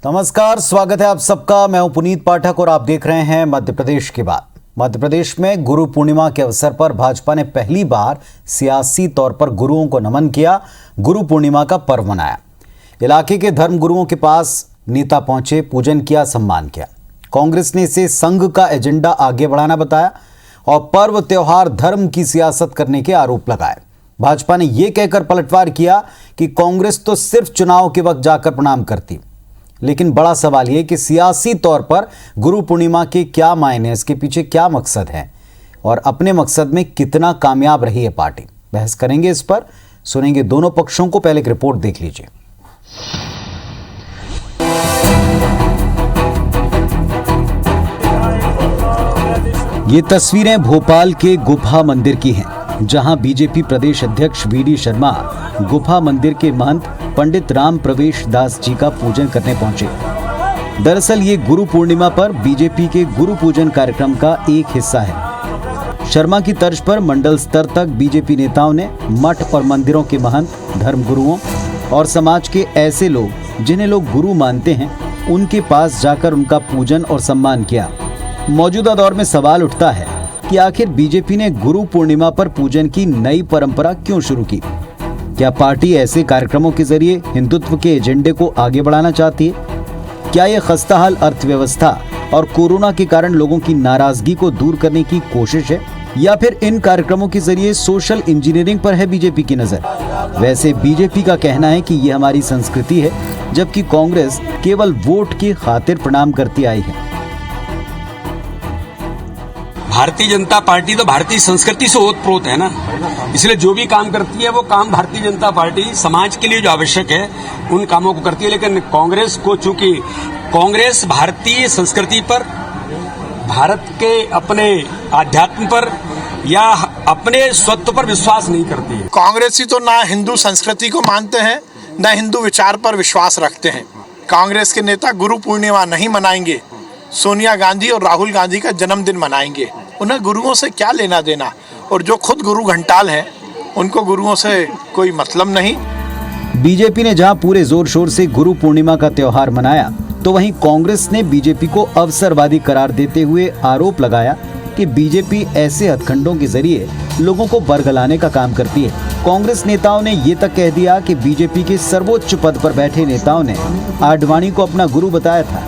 नमस्कार, स्वागत है आप सबका। मैं हूं पुनीत पाठक और आप देख रहे हैं मध्य प्रदेश की बात। मध्य प्रदेश में गुरु पूर्णिमा के अवसर पर भाजपा ने पहली बार सियासी तौर पर गुरुओं को नमन किया, गुरु पूर्णिमा का पर्व मनाया। इलाके के धर्म गुरुओं के पास नेता पहुंचे, पूजन किया, सम्मान किया। कांग्रेस ने इसे संघ का एजेंडा आगे बढ़ाना बताया और पर्व त्योहार धर्म की सियासत करने के आरोप लगाए। भाजपा ने यह कहकर पलटवार किया कि कांग्रेस तो सिर्फ चुनाव के वक्त जाकर प्रणाम करती, लेकिन बड़ा सवाल यह कि सियासी तौर पर गुरु पूर्णिमा के क्या मायने, इसके पीछे क्या मकसद है और अपने मकसद में कितना कामयाब रही है पार्टी। बहस करेंगे इस पर, सुनेंगे दोनों पक्षों को। पहले एक रिपोर्ट देख लीजिए। ये तस्वीरें भोपाल के गुफा मंदिर की हैं, जहां बीजेपी प्रदेश अध्यक्ष वीडी शर्मा गुफा मंदिर के महंत पंडित राम प्रवेश दास जी का पूजन करने पहुंचे। दरअसल ये गुरु पूर्णिमा पर बीजेपी के गुरु पूजन कार्यक्रम का एक हिस्सा है। शर्मा की तर्ज पर मंडल स्तर तक बीजेपी नेताओं ने मठ और मंदिरों के महंत, धर्म गुरुओं और समाज के ऐसे लोग जिन्हें लोग गुरु मानते हैं, उनके पास जाकर उनका पूजन और सम्मान किया। मौजूदा दौर में सवाल उठता है कि आखिर बीजेपी ने गुरु पूर्णिमा पर पूजन की नई परंपरा क्यों शुरू की? क्या पार्टी ऐसे कार्यक्रमों के जरिए हिंदुत्व के एजेंडे को आगे बढ़ाना चाहती है? क्या यह खस्ताहाल अर्थव्यवस्था और कोरोना के कारण लोगों की नाराजगी को दूर करने की कोशिश है, या फिर इन कार्यक्रमों के जरिए सोशल इंजीनियरिंग पर है बीजेपी की नजर? वैसे बीजेपी का कहना है कि यह हमारी संस्कृति है, जबकि कांग्रेस केवल वोट की खातिर प्रणाम करती आई है। भारतीय जनता पार्टी तो भारतीय संस्कृति से ओतप्रोत है ना, इसलिए जो भी काम करती है वो काम भारतीय जनता पार्टी समाज के लिए जो आवश्यक है उन कामों को करती है। लेकिन कांग्रेस को, चूंकि कांग्रेस भारतीय संस्कृति पर, भारत के अपने आध्यात्म पर या अपने स्वत्व पर विश्वास नहीं करती है। कांग्रेसी तो ना हिंदू संस्कृति को मानते हैं, ना हिंदू विचार पर विश्वास रखते हैं। कांग्रेस के नेता गुरु पूर्णिमा नहीं मनाएंगे, सोनिया गांधी और राहुल गांधी का जन्मदिन मनाएंगे। उन्हें गुरुओं से क्या लेना देना, और जो खुद गुरु घंटाल हैं उनको गुरुओं से कोई मतलब नहीं। बीजेपी ने जहां पूरे जोर शोर से गुरु पूर्णिमा का त्योहार मनाया, तो वहीं कांग्रेस ने बीजेपी को अवसरवादी करार देते हुए आरोप लगाया कि बीजेपी ऐसे हथकंडों के जरिए लोगों को बरगलाने का काम करती है। कांग्रेस नेताओं ने ये तक कह दिया कि बीजेपी के सर्वोच्च पद पर बैठे नेताओं ने आडवाणी को अपना गुरु बताया था,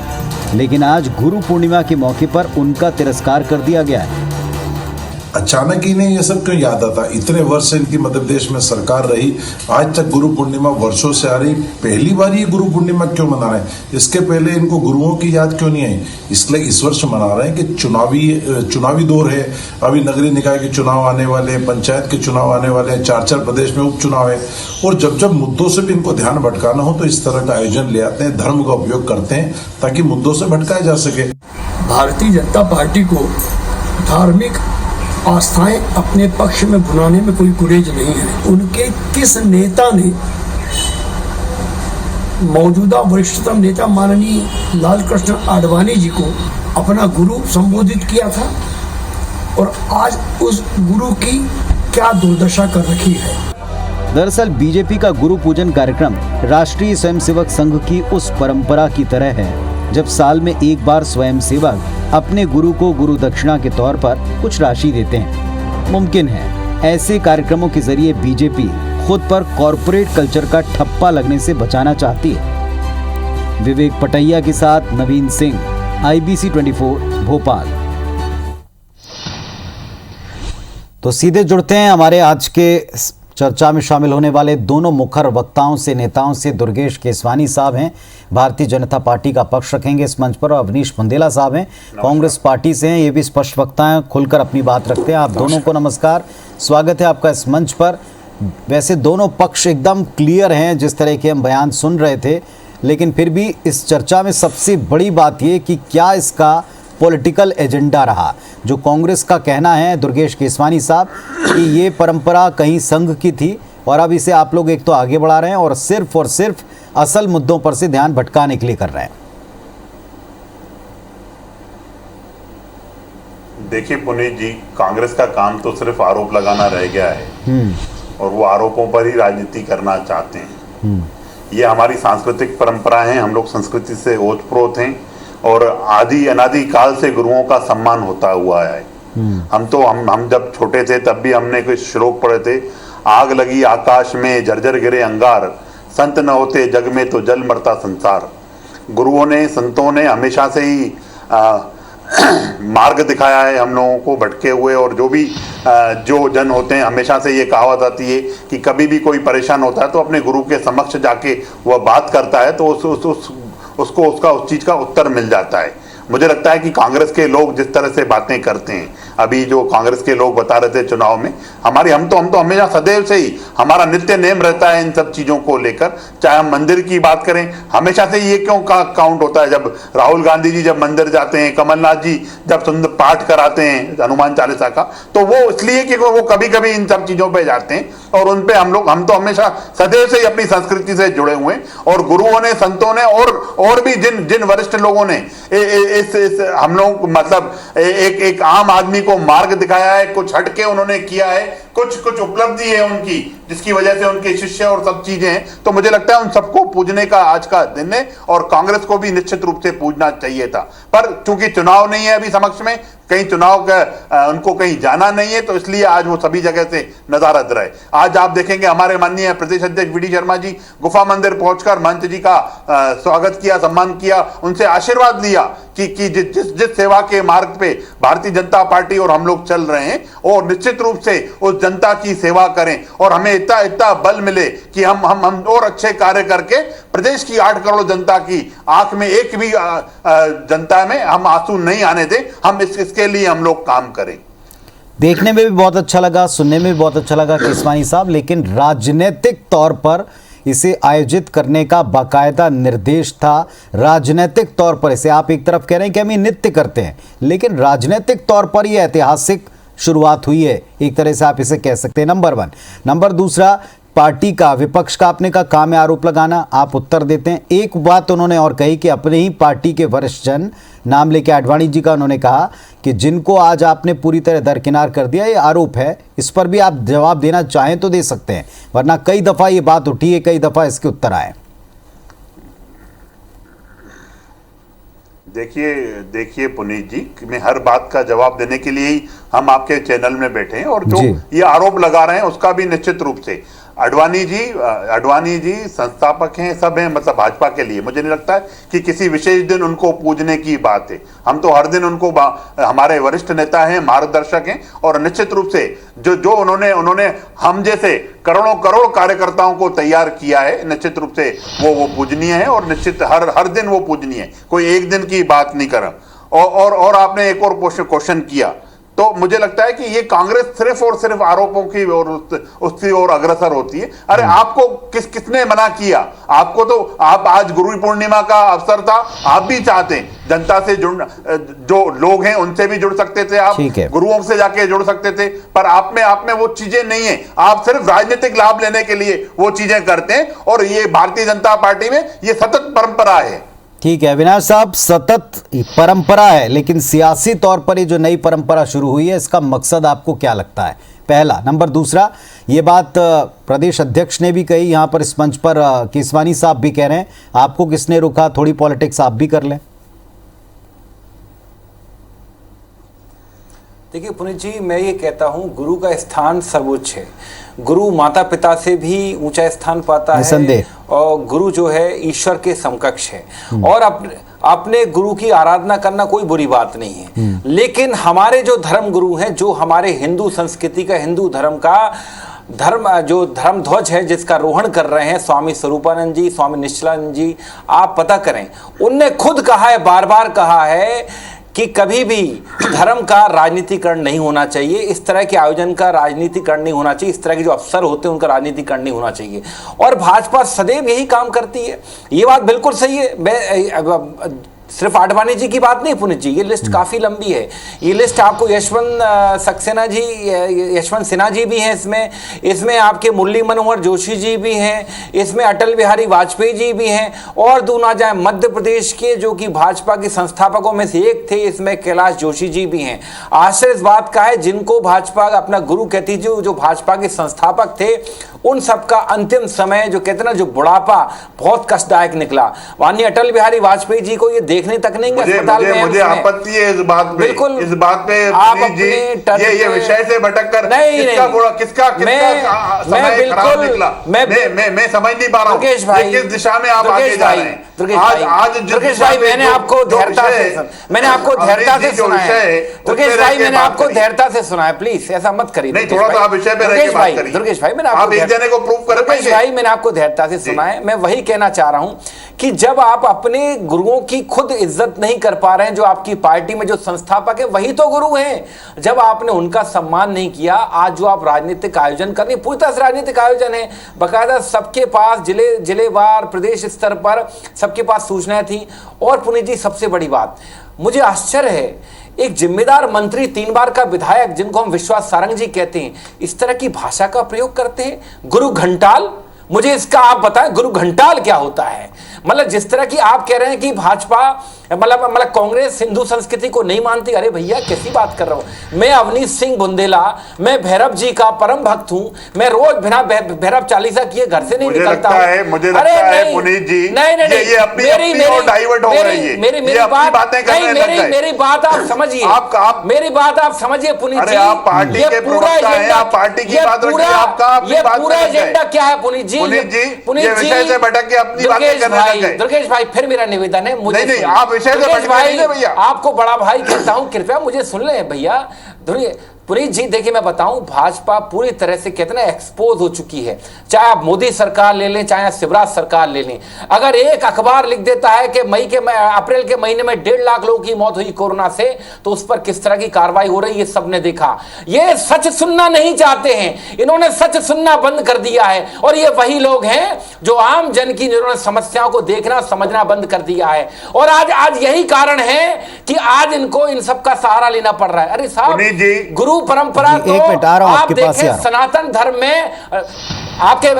लेकिन आज गुरु पूर्णिमा के मौके पर उनका तिरस्कार कर दिया गया है। अचानक इन्हें ये सब क्यों याद आता? इतने वर्ष से इनकी मध्य प्रदेश में सरकार रही, आज तक गुरु पूर्णिमा वर्षों से आ रही, पहली बार ये गुरु पूर्णिमा क्यों मना रहे हैं? इसके पहले इनको गुरुओं की याद क्यों नहीं आई? इसलिए इस वर्ष मना रहे हैं कि चुनावी दौर है, अभी नगरीय निकाय के चुनाव आने वाले, पंचायत के चुनाव आने वाले, 4 प्रदेश में उपचुनाव है, और जब मुद्दों से भी इनको ध्यान भटकाना हो तो इस तरह का आयोजन ले आते हैं, धर्म का उपयोग करते हैं ताकि मुद्दों से भटकाया जा सके। भारतीय जनता पार्टी को धार्मिक आस्थाएं अपने पक्ष में भुनाने में कोई गुरेज नहीं है। उनके किस नेता ने मौजूदा वरिष्ठतम नेता माननीय लाल कृष्ण आडवाणी जी को अपना गुरु संबोधित किया था, और आज उस गुरु की क्या दुर्दशा कर रखी है? दरअसल बीजेपी का गुरु पूजन कार्यक्रम राष्ट्रीय स्वयंसेवक संघ की उस परंपरा की तरह है जब साल में एक बार स्वयंसेवक अपने गुरु को गुरु दक्षिणा के तौर पर कुछ राशि देते हैं। मुमकिन है ऐसे कार्यक्रमों के जरिए बीजेपी खुद पर कॉरपोरेट कल्चर का ठप्पा लगने से बचाना चाहती है। विवेक पटैया के साथ नवीन सिंह, IBC 24 भोपाल। तो सीधे जुड़ते हैं हमारे आज के चर्चा में शामिल होने वाले दोनों मुखर वक्ताओं से, नेताओं से। दुर्गेश केसवानी साहब हैं, भारतीय जनता पार्टी का पक्ष रखेंगे इस मंच पर, और अवनीश बुंदेला साहब हैं, कांग्रेस पार्टी से हैं, ये भी स्पष्ट वक्ता हैं, खुलकर अपनी बात रखते हैं। आप दोनों को नमस्कार, स्वागत है आपका इस मंच पर। वैसे दोनों पक्ष एकदम क्लियर हैं जिस तरह के हम बयान सुन रहे थे, लेकिन फिर भी इस चर्चा में सबसे बड़ी बात ये कि क्या इसका पॉलिटिकल एजेंडा रहा। जो कांग्रेस का कहना है, दुर्गेश केसवानी साहब, कि ये परंपरा कहीं संघ की थी और अब इसे आप लोग एक तो आगे बढ़ा रहे हैं और सिर्फ असल मुद्दों पर से ध्यान भटकाने के लिए कर रहे हैं। देखिए पुनीत जी, कांग्रेस का काम तो सिर्फ आरोप लगाना रह गया है और वो आरोपों पर ही राजनीति करना चाहते हैं। ये हमारी सांस्कृतिक परंपरा है, हम लोग संस्कृति से ओतप्रोत हैं और आदि अनादि काल से गुरुओं का सम्मान होता हुआ है। हम जब छोटे थे तब भी हमने कुछ श्लोक पढ़े थे, आग लगी आकाश में झरझर गिरे अंगार, संत न होते जग में तो जल मरता संसार। गुरुओं ने, संतों ने हमेशा से ही मार्ग दिखाया है हम लोगों को भटके हुए, और जो जन होते हैं, हमेशा से ये कहावत आती है कि कभी भी कोई परेशान होता है तो अपने गुरु के समक्ष जाके वह बात करता है तो उसको उस चीज का उत्तर मिल जाता है। मुझे लगता है कि कांग्रेस के लोग जिस तरह से बातें करते हैं, अभी जो कांग्रेस के लोग बता रहे थे चुनाव में, हम तो हमेशा सदैव से ही हमारा नित्य नेम रहता है इन सब चीजों को लेकर। चाहे हम मंदिर की बात करें, हमेशा से ये क्यों काउंट होता है, जब राहुल गांधी जी जब मंदिर जाते हैं, कमलनाथ जी जब सुंदर पाठ कराते हैं हनुमान चालीसा का, तो वो इसलिए कि वो कभी कभी इन सब चीजों पर जाते हैं और उन पे हम तो हमेशा सदैव से ही अपनी संस्कृति से जुड़े हुए हैं। और गुरुओं ने, संतों ने और भी जिन वरिष्ठ लोगों ने हम लोग मतलब एक आम आदमी को मार्ग दिखाया है, कुछ हटके उन्होंने किया है, कुछ उपलब्धि है उनकी, जिसकी वजह से उनके शिष्य और सब चीजें हैं, तो मुझे लगता है उन सबको पूजने का आज का दिन है और कांग्रेस को भी निश्चित रूप से पूजना चाहिए था। पर चूंकि चुनाव नहीं है अभी समक्ष में, कहीं चुनाव का उनको कहीं जाना नहीं है, तो इसलिए आज वो सभी जगह से नजारत रहे। आज आप देखेंगे हमारे माननीय प्रदेश अध्यक्ष वीडी शर्मा जी गुफा मंदिर पहुंचकर मंच जी का स्वागत किया, सम्मान किया, उनसे आशीर्वाद लिया कि जिस सेवा के मार्ग पे भारतीय जनता पार्टी और हम लोग चल रहे हैं, और निश्चित रूप से उस जनता की सेवा करें और हमें इतना बल मिले कि हम और अच्छे कार्य करके प्रदेश की 8 करोड़ जनता की आंख में एक भी जनता में हम आंसू नहीं आने दें। हम इसके लिए हम लोग काम करें। देखने में भी बहुत अच्छा लगा, सुनने में भी बहुत अच्छा लगा केसवानी साहब, लेकिन राजनीतिक तौर पर इसे आयोजित करने का बाकायदा निर्देश था। राजनीतिक तौर पर इसे आप एक तरफ कह रहे हैं कि हम ये नित्य करते हैं, लेकिन राजनीतिक तौर पर यह ऐतिहासिक शुरुआत हुई है, एक तरह से आप इसे कह सकते हैं। नंबर 1। नंबर दूसरा, पार्टी का, विपक्ष का आपने का काम है आरोप लगाना, आप उत्तर देते हैं। एक बात उन्होंने और कही कि अपने ही पार्टी के वरिष्ठ जन, नाम लेके आडवाणी जी का उन्होंने कहा कि जिनको आज आपने पूरी तरह दरकिनार कर दिया, ये आरोप है। इस पर भी आप जवाब देना चाहें तो दे सकते हैं, वरना कई दफा ये बात उठी है, कई दफा इसके उत्तर आए। देखिए पुनीत जी, मैं हर बात का जवाब देने के लिए ही हम आपके चैनल में बैठे हैं, और जो ये आरोप लगा रहे हैं उसका भी निश्चित रूप से आडवाणी जी संस्थापक हैं, सब हैं, मतलब भाजपा के लिए मुझे नहीं लगता है कि किसी विशेष दिन उनको पूजने की बात है। हम तो हर दिन उनको हमारे वरिष्ठ नेता हैं, मार्गदर्शक हैं, और निश्चित रूप से जो उन्होंने हम जैसे करोड़ कार्यकर्ताओं को तैयार किया है, निश्चित रूप से वो पूजनीय है, और निश्चित हर दिन वो पूजनीय है, कोई एक दिन की बात नहीं कर। और आपने एक और क्वेश्चन किया, तो मुझे लगता है कि ये कांग्रेस सिर्फ और सिर्फ आरोपों की और उसकी ओर अग्रसर होती है। अरे आपको किसने मना किया? आपको तो आप आज गुरु पूर्णिमा का अवसर था, आप भी चाहते हैं जनता से जो लोग हैं उनसे भी जुड़ सकते थे, आप गुरुओं से जाके जुड़ सकते थे, पर आप में वो चीजें नहीं है। आप सिर्फ राजनीतिक लाभ लेने के लिए वो चीजें करते हैं, और ये भारतीय जनता पार्टी में ये सतत परंपरा है। ठीक है अविनाश साहब, सतत परंपरा है, लेकिन सियासी तौर पर ये जो नई परंपरा शुरू हुई है, इसका मकसद आपको क्या लगता है? पहला। नंबर दूसरा, ये बात प्रदेश अध्यक्ष ने भी कही यहाँ पर इस मंच पर, केसवानी साहब भी कह रहे हैं, आपको किसने रोका? थोड़ी पॉलिटिक्स आप भी कर लें। देखिए पुनीत जी, मैं ये कहता हूँ गुरु का स्थान सर्वोच्च है। गुरु माता पिता से भी ऊंचा स्थान पाता है, और गुरु जो है ईश्वर के समकक्ष है, और अपने गुरु की आराधना करना कोई बुरी बात नहीं है। लेकिन हमारे जो धर्म गुरु हैं, जो हमारे हिंदू संस्कृति का, हिंदू धर्म का जो धर्म ध्वज है जिसका रोहण कर रहे हैं स्वामी स्वरूपानंद जी, स्वामी निश्चलानंद जी, आप पता करें, उनने खुद कहा है, बार बार कहा है कि कभी भी धर्म का राजनीतिकरण नहीं होना चाहिए, इस तरह के आयोजन का राजनीतिकरण नहीं होना चाहिए, इस तरह के जो अफसर होते हैं उनका राजनीतिकरण नहीं होना चाहिए। और भाजपा सदैव यही काम करती है, ये बात बिल्कुल सही है। मैं सिर्फ आडवाणी जी की बात नहीं पुनीत जी, ये लिस्ट काफी लंबी है। ये लिस्ट आपको यशवंत सिन्हा जी भी हैं इसमें आपके मुरली मनोहर जोशी जी भी हैं, इसमें अटल बिहारी वाजपेयी जी भी हैं, और दूना जाए मध्य प्रदेश के जो कि भाजपा के संस्थापकों में से एक थे, इसमें कैलाश जोशी जी भी हैं। आश्चर्य इस बात का है, जिनको भाजपा अपना गुरु कहती थी, जो भाजपा के संस्थापक थे, उन सबका अंतिम समय जो कहते ना, जो बुढ़ापा बहुत कष्टदायक निकला। माननीय अटल बिहारी वाजपेयी जी को ये देखने तक नहीं गए अस्पताल में। मुझे आपत्ति है इस बात पे, बिल्कुल इस बात पे आप जी, ये विषय से भटक कर किसका समय खराब निकला, मैं समझ नहीं पा रहा हूँ किस दिशा में आप आगे जा रहे हैं। आज दुर्गेश भाई, मैंने आपको धैर्यता से सुना है। दुर्गेश भाई, मैंने आपको धैर्यता से सुना है, प्लीज ऐसा मत करिए। नहीं, थोड़ा सा विषय पे रह के बात करिए। दुर्गेश भाई, मैंने आप एक जने को प्रूव कर पाएंगे। दुर्गेश भाई, मैंने आपको धैर्यता से सुना है। मैं वही कहना चाह रहा हूं कि जब आप अपने गुरुओं की खुद इज्जत नहीं कर पा रहे हैं, जो आपकी पार्टी में जो संस्थापक है वही तो गुरु हैं, जब आपने उनका सम्मान नहीं किया, आज जो आप राजनीतिक आयोजन कर रहे हैं, पूरी तरह से राजनीतिक आयोजन है, बाकायदा सबके पास जिलेवार प्रदेश स्तर पर सबके पास सूचनाएं थी। और पुनीत जी, सबसे बड़ी बात मुझे आश्चर्य है, एक जिम्मेदार मंत्री, 3 बार का विधायक, जिनको हम विश्वास सारंग जी कहते हैं, इस तरह की भाषा का प्रयोग करते हैं। गुरु घंटाल, मुझे इसका आप बताएं, गुरु घंटाल क्या होता है? मतलब जिस तरह की आप कह रहे हैं कि भाजपा मतलब कांग्रेस हिंदू संस्कृति को नहीं मानती, अरे भैया कैसी बात कर रहा हूं मैं? अवनीश सिंह बुंदेला, मैं भैरव जी का परम भक्त हूं, मैं रोज बिना भैरव चालीसा किए घर से नहीं निकलता हूं। मुझे लगता है पुनीत जी, ये अपनी डाइवर्ट हो रही है, मेरी बात आप समझिए, मेरी बात आप समझिए पुनीत जी। आप पार्टी के प्रवक्ता हैं, आप पार्टी की बात रखिए, ये पूरा एजेंडा क्या है पुनीत जी? पुनीत जी विषय से भटक के अपनी बातें करने लग गए। दुर्गेश भाई, फिर मेरा निवेदन है, मुझे नहीं, आप विषय से भटक नहीं भैया, आपको बड़ा भाई कहता हूं, कृपया मुझे सुन ले भैया। पुनीत जी, देखिए मैं बताऊं, भाजपा पूरी तरह से कहते ना एक्सपोज हो चुकी है। चाहे आप मोदी सरकार ले लें, चाहे शिवराज सरकार ले लें, अगर एक अखबार लिख देता है कि अप्रैल के महीने में 1.5 लाख लोगों की मौत हुई कोरोना से, तो उस पर किस तरह की कार्रवाई हो रही है सबने देखा। ये सच सुनना नहीं चाहते हैं, इन्होंने सच सुनना बंद कर दिया है। और ये वही लोग हैं जो आम जन की, जिन्होंने समस्याओं को देखना समझना बंद कर दिया है। और आज यही कारण है कि आज इनको इन सब का सहारा लेना पड़ रहा है। अरे साहब, गुरु परंपरा तो आप देखें, सनातन धर्म में आपके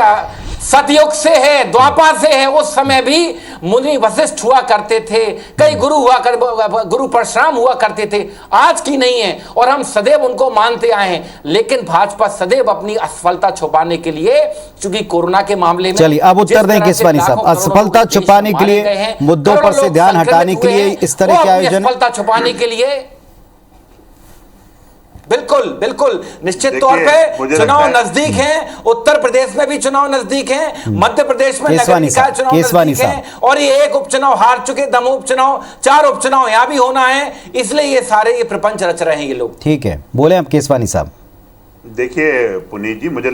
सतयुग से है, द्वापर से है। उस समय भी मुनि वशिष्ठ हुआ करते थे, कई गुरु परशुराम हुआ करते थे, आज की नहीं है। और हम सदैव उनको मानते आए हैं। लेकिन भाजपा सदैव अपनी असफलता छुपाने के लिए, चूंकि कोरोना के मामले में, चलिए अब उत्तर दें केसवानी साहब, असफलता छुपाने के लिए, मुद्दों पर से ध्यान हटाने के लिए इस तरह के आयोजन, असफलता छुपाने के लिए बिल्कुल निश्चित तौर पे चुनाव नजदीक हैं। उत्तर प्रदेश में भी चुनाव नजदीक हैं, मध्य प्रदेश में नगर निकाय चुनाव नजदीक हैं, और ये एक उपचुनाव हार चुके, दमोह उपचुनाव, 4 उपचुनाव यहां भी होना है। इसलिए ये सारे ये प्रपंच रच रहे हैं ये लोग। ठीक है, बोले आप केसवानी साहब। देखिए पुनीत जी, मुझे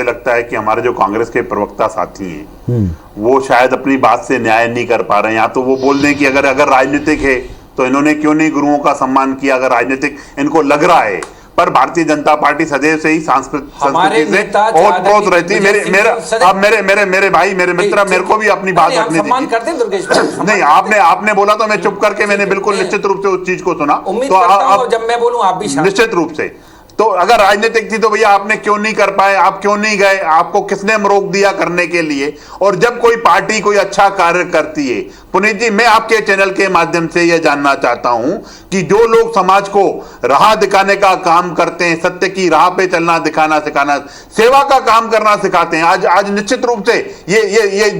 लगता है कि हमारे जो कांग्रेस के प्रवक्ता साथी हैं, वो शायद अपनी बात से न्याय नहीं कर पा रहे हैं। या तो वो बोल दें कि अगर राजनीतिक है तो इन्होंने क्यों नहीं गुरुओं का सम्मान किया, अगर राजनीतिक इनको लग रहा है। पर भारतीय जनता पार्टी सदैव से ही संस्कृति से ओतप्रोत रहती है। मेरे भाई, मेरे मित्र, मेरे को भी अपनी बात रखनी थी। नहीं, आपने बोला तो मैं चुप करके मैंने बिल्कुल निश्चित रूप से उस चीज को सुना। तो अब जब मैं बोलूं आप भी निश्चित रूप से, तो अगर राजनीतिक थी तो भैया आपने क्यों नहीं कर पाए, आप क्यों नहीं गए, आपको किसने रोक दिया करने के लिए? और जब कोई पार्टी कोई अच्छा कार्य करती है, पुनीत जी, मैं आपके चैनल के माध्यम से यह जानना चाहता हूं कि जो लोग समाज को राह दिखाने का काम करते हैं, सत्य की राह पे चलना सिखाना, सेवा का काम करना सिखाते हैं, आज निश्चित रूप से ये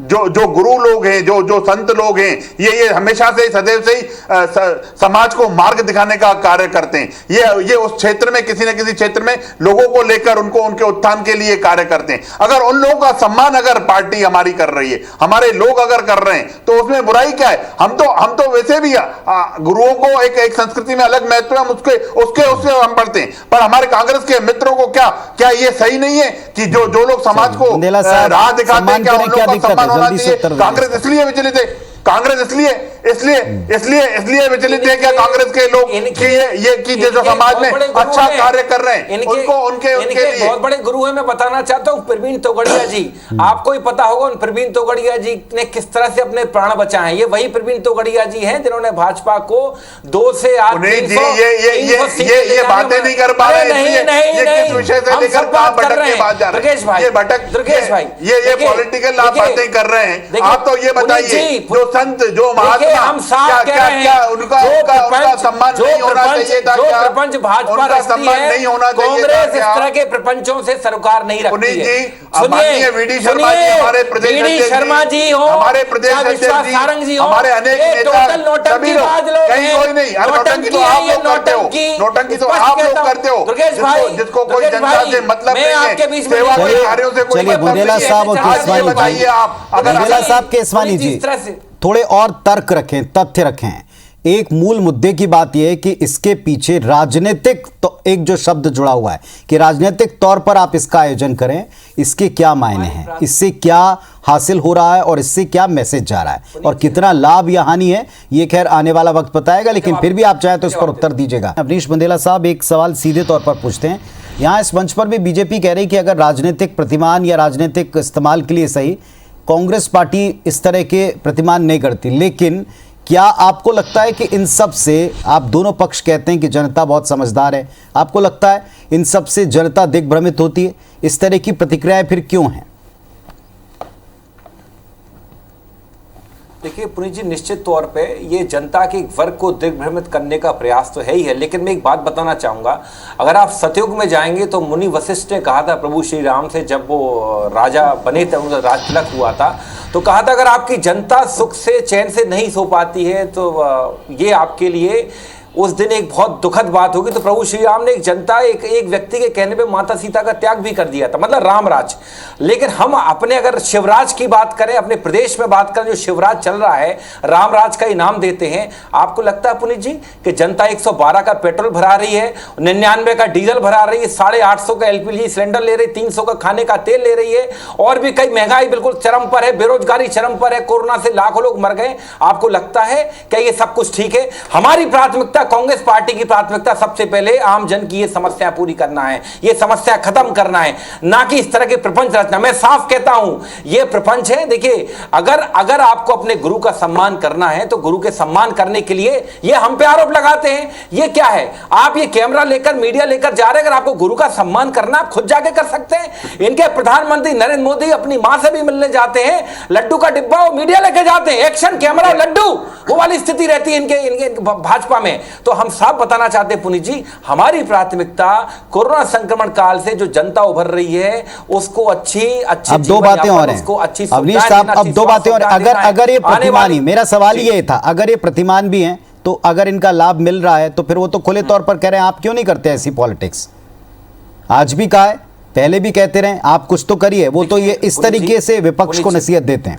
जो गुरु लोग हैं, जो संत लोग हैं, ये हमेशा से सदैव से ही समाज को मार्ग दिखाने का कार्य करते हैं। ये उस क्षेत्र में, किसी न किसी क्षेत्र में लोगों को लेकर उनके उत्थान के लिए कार्य करते हैं। अगर उन लोगों का सम्मान अगर पार्टी हमारी कर रही है, हमारे लोग अगर कर रहे हैं, तो उसमें बुराई क्या है? हम तो वैसे भी गुरुओं को एक संस्कृति में अलग महत्व है, हम उसके हम पढ़ते हैं। पर हमारे कांग्रेस के मित्रों को क्या ये सही नहीं है कि जो लोग समाज को राह दिखाते हैं, क्या उन लोगों का सम्मान होना चाहिए? कांग्रेस इसलिए विचलित है, कांग्रेस इसलिए विचलित है क्या कांग्रेस के लोग कि जो समाज में अच्छा कार्य कर रहे हैं, उनके लिए बहुत बड़े गुरु हैं। मैं बताना चाहता हूं, प्रवीण तोगड़िया जी, आपको ही पता होगा उन प्रवीण तोगड़िया जी ने किस तरह से अपने प्राण बचाए हैं। ये वही प्रवीण तोगड़िया जी हैं जिन्होंने भाजपा को 2 से 8 ये बातें नहीं कर पा रहे हैं, किस विषय से लेकर भटक के बात जा रहे हैं, ये पॉलिटिकल बातें कर रहे हैं। आप तो ये बताइए, जो संत, जो महात्मा, हम साफ कह रहे हैं, उनका सम्मान नहीं होना चाहिए था क्या? प्रपंच भाजपा रचती है, नहीं होना चाहिए कांग्रेस इस तरह के प्रपंचों से सरोकार नहीं रखती है। सुनिए, वीडी शर्मा जी हमारे प्रदेश अध्यक्ष, शर्मा जी हो, हमारे प्रदेश अध्यक्ष सारंग जी हो, हमारे अनेक नेता, सभी लोग, कहीं कोई नहीं, नौटंकी तो आप लोग करते हो, नौटंकी तो आप लोग करते हो, जिसको कोई जनता से मतलब नहीं है, सेवा के कार्यों से कोई चलिए बुंदेला साहब और केसवानी जी, बताइए आप, अगर बुंदेला साहब, केसवानी जी थोड़े और तर्क रखें, तथ्य रखें। एक मूल मुद्दे की बात यह है कि इसके पीछे राजनीतिक तो एक जो शब्द जुड़ा हुआ है कि राजनीतिक तौर पर आप इसका आयोजन करें, इसके क्या मायने हैं, इससे क्या हासिल हो रहा है और इससे क्या मैसेज जा रहा है और कितना लाभ या हानि है, ये खैर आने वाला वक्त बताएगा। लेकिन फिर भी आप चाहें तो इस पर उत्तर दीजिएगा। अवनीश बुंदेला साहब एक सवाल सीधे तौर पर पूछते हैं, यहाँ इस मंच पर भी बीजेपी कह रही कि अगर राजनीतिक प्रतिमान या राजनीतिक इस्तेमाल के लिए सही, कांग्रेस पार्टी इस तरह के प्रतिमान नहीं करती, लेकिन क्या आपको लगता है कि इन सब से, आप दोनों पक्ष कहते हैं कि जनता बहुत समझदार है, आपको लगता है इन सब से जनता दिग्भ्रमित होती है? इस तरह की प्रतिक्रियाएं फिर क्यों हैं? देखिए पुनीत जी, निश्चित तौर पे ये जनता के एक वर्ग को दिग्भ्रमित करने का प्रयास तो है ही है, लेकिन मैं एक बात बताना चाहूँगा, अगर आप सतयुग में जाएंगे तो मुनि वशिष्ठ ने कहा था प्रभु श्री राम से, जब वो राजा बने थे, उनका राज तिलक हुआ था, तो कहा था अगर आपकी जनता सुख से चैन से नहीं सो पाती है तो ये आपके लिए उस दिन एक बहुत दुखद बात होगी। तो प्रभु श्री राम ने एक व्यक्ति के कहने पे माता सीता का त्याग भी कर दिया था, मतलब रामराज। लेकिन हम अपने अगर शिवराज की बात करें, अपने प्रदेश में बात करें, जो शिवराज चल रहा है, रामराज का इनाम देते हैं। आपको लगता है पुनीत जी कि जनता 112 का पेट्रोल भरा रही है, 99 का डीजल भरा रही है, 850 का LPG सिलेंडर ले रही, 300 का खाने का तेल ले रही है, और भी कई महंगाई बिल्कुल चरम पर है, बेरोजगारी चरम पर है, कोरोना से लाखों लोग मर गए। आपको लगता है कि ये सब कुछ ठीक है? हमारी प्राथमिकता, कांग्रेस पार्टी की प्राथमिकता सबसे पहले आम जन की ये समस्या पूरी करना है, ये समस्या खत्म करना है, ना कि इस तरह के प्रपंच रचना। मैं साफ कहता हूं, ये प्रपंच है। देखिए, अगर आपको अपने गुरु का सम्मान करना है तो गुरु के सम्मान करने के लिए ये हम पे आरोप लगाते हैं, ये क्या है? आप ये कैमरा लेकर, मीडिया लेकर जा रहे हैं। अगर आपको गुरु का सम्मान करना, आप खुद जाके कर सकते हैं। इनके प्रधानमंत्री नरेंद्र मोदी अपनी मां से भी मिलने जाते हैं, लड्डू का डिब्बा वो मीडिया लेके जाते हैं, एक्शन कैमरा लड्डू, वो वाली स्थिति रहती है इनके भाजपा में। तो हम साफ बताना चाहते हैं पुनीत जी, हमारी प्राथमिकता कोरोना संक्रमण काल से जो जनता उभर रही है उसको अच्छी अब दो बातें और हैं अवनीश साहब, अब दो बातें और। अगर ये प्रतिमान, मेरा सवाल ये था, अगर ये प्रतिमान भी हैं तो अगर इनका लाभ मिल रहा है तो फिर वो तो खुले तौर पर कह रहे हैं आप क्यों नहीं करते ऐसी पॉलिटिक्स? आज भी कहा है, पहले भी कहते रहे, आप कुछ तो करिए। वो तो ये इस तरीके से विपक्ष को नसीहत देते हैं।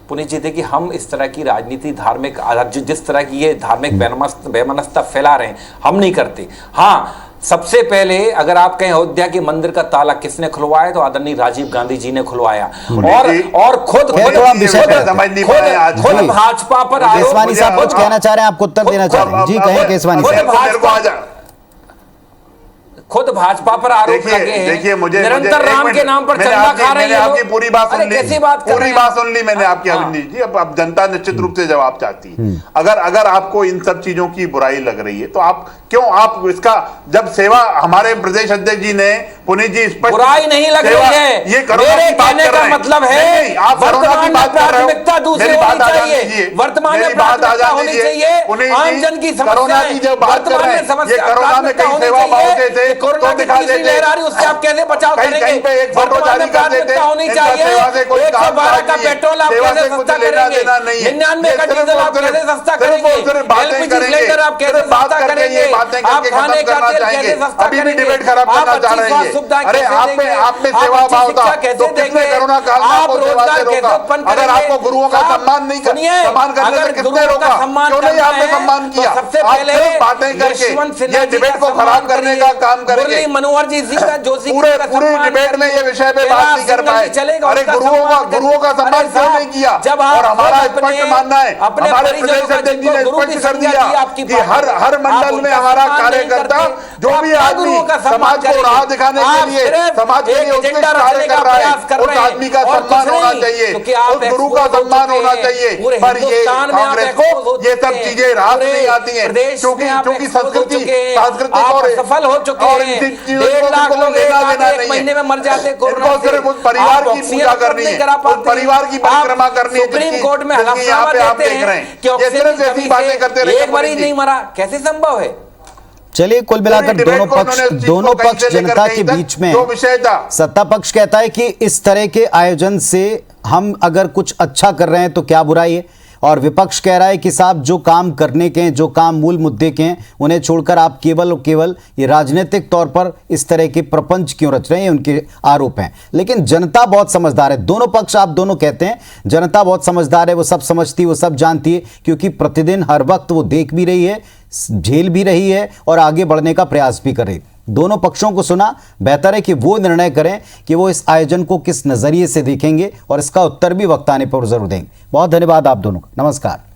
पुनीत जी, देखिए, हम इस तरह की राजनीति, धार्मिक जिस तरह की ये धार्मिक बेमनस्ता फैला रहे हैं, हम नहीं करते। हाँ, सबसे पहले अगर आप कहें अयोध्या के मंदिर का ताला किसने खुलवाया, तो आदरणीय राजीव गांधी जी ने खुलवाया। और खुद भाजपा पर केसवानी साहब कुछ कहना चाह रहे हैं, आपको उत्तर देना चाह रहे हैं? जी कहें केसवानी साहब। खुद भाजपा पर आरोप लगे हैं, देखिए, मुझे निरंतर राम के नाम पर चंदा खा रही है। आपकी पूरी बात सुन ली, कैसी बात कर रहे हैं? पूरी बात सुन ली मैंने आपकी अवनीश जी। अब जनता निश्चित रूप से जवाब चाहती है। अगर आपको इन सब चीजों की बुराई लग रही है तो आप क्यों, आप इसका, जब सेवा हमारे प्रदेश अध्यक्ष जी ने, पुनीत जी, स्पष्ट बुराई नहीं लग रही है, ये मेरे कहने का मतलब है आप वर्तमान में प्राथमिकता दूसरी होनी चाहिए, वर्तमान में प्राथमिकता होनी चाहिए आम जन की समस्या है। जब बात कर रहे हैं, ये कोरोना में कई सेवा पहुंचे थे, कोरोना की तीसरी लहर आ रही, उससे आप कैसे बचाव करेंगे? एक फोटो जारी कर देते हैं, होनी चाहिए। 112 का पेट्रोल आप कैसे सस्ता करेंगे? 99 का डीजल आप कैसे सस्ता करेंगे? LPG सिलेंडर आप कैसे सस्ता करेंगे? आप खाने का तेल कैसे सस्ता करेंगे? अभी भी डिबेट खराब करना चाह रहे हैं। अरे आप में सेवा भाव था तो किसने कोरोना काल में आपको सेवा से रोका? अगर आपको गुरुओं का सम्मान नहीं सम्मान करने से किसने रोका? क्यों नहीं आपने सम्मान किया? सबसे आप पहले सिर्फ बातें करके ये डिबेट को खराब करने का काम करेंगे। मनोहर जी का जोशी पूरे डिबेट में ये विषय पे बात नहीं कर पाए। अरे गुरुओं का सम्मान क्यों नहीं किया? और हमारा स्पष्ट मानना है, हमारे प्रदेश अध्यक्ष जी ने स्पष्ट कर दिया कि हर मंडल में हमारा कार्यकर्ता, जो भी आदमी समाज को राह दिखाने के लिए, समाज के लिए उत्कृष्ट कार्य कर रहा है, उस आदमी का सम्मान होना चाहिए, उस गुरु का सम्मान बंद होना चाहिए, पर ये कांग्रेस को ये सब चीजें रास नहीं आती हैं, क्योंकि सांस्कृतिक और सफल हो चुके हैं। 1.5 लाख लोग एक महीने में मर जाते कोरोना से। सिर्फ उस परिवार की पूजा करनी है, उस परिवार की परिक्रमा करनी है, सुप्रीम कोर्ट में हलफनामा देते हैं कि ऑक्सीजन की कमी से एक मरीज नहीं मरा, कैसे संभव है? चलिए, कुल मिलाकर दोनों पक्ष जनता के बीच में, सत्ता पक्ष कहता है कि इस तरह के आयोजन से हम अगर कुछ अच्छा कर रहे हैं तो क्या बुराई है, और विपक्ष कह रहा है कि साहब जो काम करने के हैं, जो काम मूल मुद्दे के हैं, उन्हें छोड़कर आप केवल और केवल ये राजनीतिक तौर पर इस तरह के प्रपंच क्यों रच रहे हैं, उनके आरोप हैं। लेकिन जनता बहुत समझदार है। दोनों पक्ष, आप दोनों कहते हैं जनता बहुत समझदार है, वो सब समझती है, वो सब जानती है, क्योंकि प्रतिदिन हर वक्त वो देख भी रही है, झेल भी रही है और आगे बढ़ने का प्रयास भी कर रही है। दोनों पक्षों को सुना, बेहतर है कि वो निर्णय करें कि वो इस आयोजन को किस नजरिए से देखेंगे, और इसका उत्तर भी वक्त आने पर जरूर देंगे। बहुत धन्यवाद आप दोनों का। नमस्कार।